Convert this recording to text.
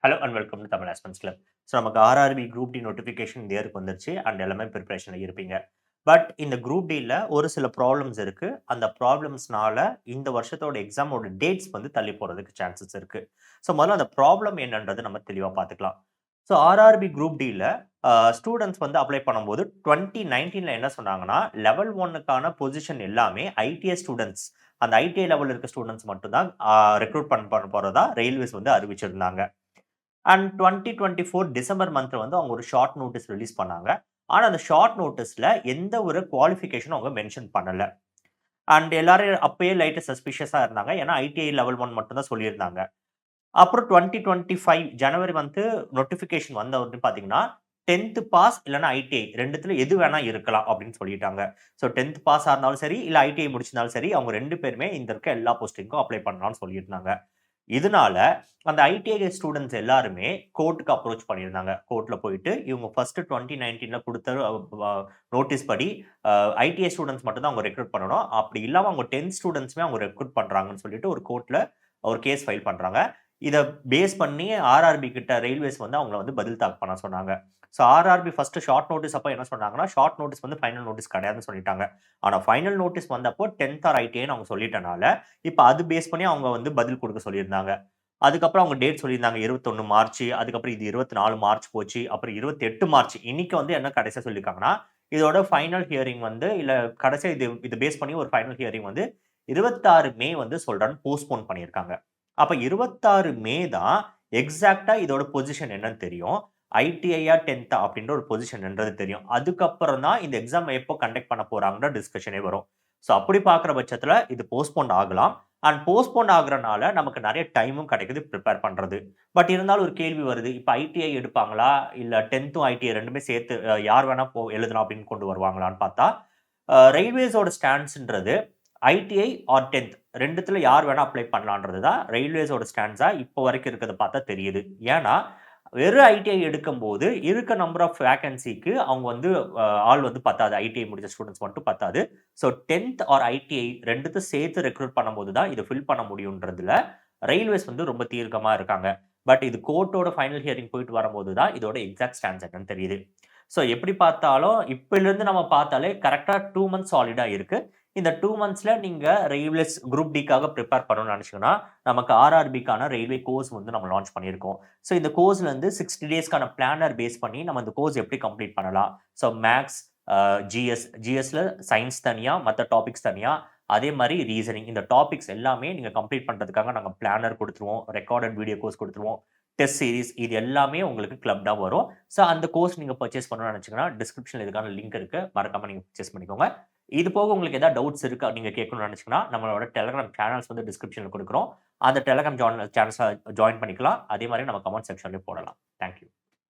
Hello and welcome to Tamil aspirants club. So நமக்கு RRB group D notification இந்த இயருக்கு வந்துருச்சு அண்ட் எல்லாமே ப்ரிப்பரேஷனில் இருப்பீங்க. பட் இந்த குரூப் டியில் ஒரு சில ப்ராப்ளம்ஸ் இருக்கு. அந்த ப்ராப்ளம்ஸ்னால இந்த வருஷத்தோட எக்ஸாமோட டேட்ஸ் வந்து தள்ளி போகிறதுக்கு சான்சஸ் இருக்கு. ஸோ முதல்ல அந்த ப்ராப்ளம் என்னன்றது நம்ம தெளிவாக பார்த்துக்கலாம். ஸோ ஆர்ஆர்பி குரூப் டியில் ஸ்டூடெண்ட்ஸ் வந்து அப்ளை பண்ணும்போது 2019 என்ன சொன்னாங்கன்னா, லெவல் 1க்கான பொசிஷன் எல்லாமே ஐடிஐ ஸ்டூடெண்ட்ஸ், அந்த ஐடிஐ லெவல் இருக்க ஸ்டூடெண்ட்ஸ் மட்டும் தான் ரெக்ரூட் பண்ண போறதா ரயில்வேஸ் வந்து அறிவிச்சிருந்தாங்க. அண்ட் 2024 டிசம்பர் மந்த்ல வந்து அவங்க ஒரு ஷார்ட் நோட்டீஸ் ரிலீஸ் பண்ணாங்க. ஆனா, அந்த ஷார்ட் நோட்டீஸ்ல எந்த ஒரு குவாலிஃபிகேஷனும் அவங்க மென்ஷன் பண்ணல. அண்ட் எல்லாரும் அப்பயே லைட்டா சஸ்பிஷியஸா இருந்தாங்க. ஏன்னா, ஐடிஐ லெவல் 1 மட்டும் தான் சொல்லியிருந்தாங்க. அப்புறம் 2025 ஜனவரி மந்த் நோட்டிஃபிகேஷன் வந்த உடனே பார்த்தீங்கன்னா, 10த் பாஸ் இல்லன்னா ஐடிஐ 2த்துல எது வேணா இருக்கலாம் அப்படின்னு சொல்லிட்டாங்க. ஸோ 10த் பாஸா இருந்தாலும் சரி, இல்ல ஐடிஐ முடிச்சிருந்தாலும் சரி, அவங்க 2 பேருமே இந்த இருக்க எல்லா போஸ்டிங்க்கும் அப்ளை பண்ணலாம்னு சொல்லியிருந்தாங்க. இதனால அந்த ஐடிஐ ஸ்டூடண்ட்ஸ் எல்லாருமே கோர்ட்க்கு அப்ரோச் பண்ணியிருந்தாங்க. கோர்ட்ல போயிட்டு இவங்க ஃபர்ஸ்ட் 2019ல குடுத்த நோட்டீஸ் படி ஐடிஐ ஸ்டூடண்ட்ஸ் மட்டும் தான் அவங்க ரெக்ரூட் பண்ணணும். அப்படி இல்லாம அவங்க 10 ஸ்டூடண்ட்ஸ்மே அவங்க ரெக்ரூட் பண்றாங்கன்னு சொல்லிட்டு ஒரு கோர்ட்ல ஒரு கேஸ் ஃபைல் பண்றாங்க. இத பேஸ் பண்ணி ஆர்ஆர்பி கிட்ட ரயில்வேஸ் வந்து அவங்கள வந்து பதில் தாக்கல் பண்ண சொன்னாங்க. So RRB first short notice அப்ப என்ன சொன்னாங்கன்னா, ஷார்ட் நோட்டீஸ் வந்து ஃபைனல் நோட்டீஸ் கிடையாதுன்னு சொல்லிட்டாங்க. ஆனா ஃபைனல் நோட்டீஸ் வந்தப்போ 10த் ஆர் ஐடிஐன்னு அவங்க சொல்லிட்டனால, இப்ப அது பேஸ் பண்ணி அவங்க வந்து பதில் குடுக்க சொல்லியிருந்தாங்க. அதுக்கப்புறம் அவங்க டேட் சொல்லியிருந்தாங்க 21 மார்ச். அதுக்கப்புறம் இது 24 மார்ச் போச்சு. அப்புறம் 28 மார்ச். இன்னைக்கு வந்து என்ன கடைசியா சொல்லியிருக்காங்கன்னா, இதோட ஃபைனல் ஹியரிங் வந்து இல்ல கடைசியா இது பேஸ் பண்ணி ஒரு ஃபைனல் ஹியரிங் வந்து 26 மே வந்து சொல்றேன்னு போஸ்ட்போன் பண்ணியிருக்காங்க. அப்ப 26 மே தான் எக்ஸாக்ட்டா இதோட பொசிஷன் என்னன்னு தெரியும். ஐடிஐயா 10த்தா அப்படின்ற ஒரு பொசிஷன் என்னன்றது தெரியும். அதுக்கப்புறம் தான் இந்த எக்ஸாம் எப்போ கண்டக்ட் பண்ண போறாங்கன்ற டிஸ்கஷனே வரும். ஸோ அப்படி பார்க்குற பட்சத்தில இது போஸ்ட்போன் ஆகலாம். அண்ட் போஸ்ட்போன் ஆகுறனால நமக்கு நெறைய டைமும் கிடைக்குது பிரிப்பேர் பண்றது. பட் இருந்தாலும் ஒரு கேள்வி வருது. இப்ப ஐடிஐ எடுப்பாங்களா? இல்ல 10த்தும் ஐடிஐ 2மே சேர்த்து யார் வேணா எழுதலாம் அப்படின்னு கொண்டு வருவாங்களான்னு பார்த்தா, ரயில்வேஸோட ஸ்டாண்ட்ஸ்ன்றது ஐடிஐ ஆர் 10த் 2த்துல யார் வேணா அப்ளை பண்ணலான்றது தான் ரயில்வேஸோட ஸ்டாண்ட்ஸா இப்போ வரைக்கும் இருக்கிறத பார்த்தா தெரியுது. ஏன்னா, வெறும் ஐடிஐ எடுக்கும்போது இருக்க நம்பர் ஆஃப் வேக்கன்சிக்கு அவங்க வந்து ஆள் வந்து பத்தாது. ஐடிஐ முடிச்ச ஸ்டூடண்ட்ஸ் மட்டும் பத்தாது. ஸோ 10த் ஆர் ஐடிஐ 2த்தையும் சேர்த்து ரெக்ரூட் பண்ணும்போது தான் இத ஃபில் பண்ண முடியுன்றதுல ரயில்வேஸ் வந்து ரொம்ப தீர்க்கமா இருக்காங்க. பட் இது கோர்ட்டோட ஃபைனல் ஹியரிங் போயிட்டு வரும்போது தான் இதோட எக்ஸாக்ட் ஸ்டாண்ட்ஸ் என்னன்னு தெரியுது. ஸோ எப்படி பார்த்தாலும் இப்பலிருந்து நம்ம பார்த்தாலே கரெக்ட்டா 2 மந்த்ஸ் சாலிடா இருக்கு. இந்த 2 மந்த்ஸ்ல நீங்க ரயில்வேஸ் குரூப் டிக்காக பிரிப்பேர் பண்ணணும்னு நினைச்சீங்கன்னா, நமக்கு ஆர்ஆர்பிக்கான ரயில்வே கோர்ஸ் வந்து நம்ம லான்ச் பண்ணியிருக்கோம். ஸோ இந்த கோர்ஸ்ல இருந்து 60 டேஸ்க்கான பிளானர் பேஸ் பண்ணி நம்ம இந்த கோர்ஸ் எப்படி கம்ப்ளீட் பண்ணலாம். ஸோ மேத்ஸ், ஜிஎஸ்ல சயின்ஸ் தனியா, மத்த டாபிக்ஸ் தனியா, அதே மாரி ரீசனிங் இந்த டாபிக்ஸ் எல்லாமே நீங்க கம்ப்ளீட் பண்றதுக்காக நாங்க பிளானர் குடுத்துருவோம். ரெக்கார்டட் வீடியோ கோர்ஸ் குடுத்துருவோம். டெஸ்ட் சீரிஸ் இது எல்லாமே உங்களுக்கு கிளப்டா வரும். ஸோ அந்த கோர்ஸ் நீங்க பர்ச்சேஸ் பண்ணணும்னு நினைச்சீங்கன்னா, டிஸ்கிரிப்ஷன்ல இதுக்கான லிங்க் இருக்கு. மறக்காம நீங்க பர்ச்சேஸ் பண்ணிக்கோங்க. இது போக உங்களுக்கு ஏதாவது டவுட்ஸ் இருக்கா நீங்க கேட்கணும்னு நினைச்சீங்கன்னா, நம்மளோட டெலகிராம் சேனல்ஸ் வந்து டிஸ்கிரிப்ஷன்ல குடுக்குறோம். அந்த டெலகிராம் சேனல்ஸ ஜாயின் பண்ணிக்கலாம். அதே மாரி நம்ம கமெண்ட் செக்ஷன்லயும் போடலாம். Thank you.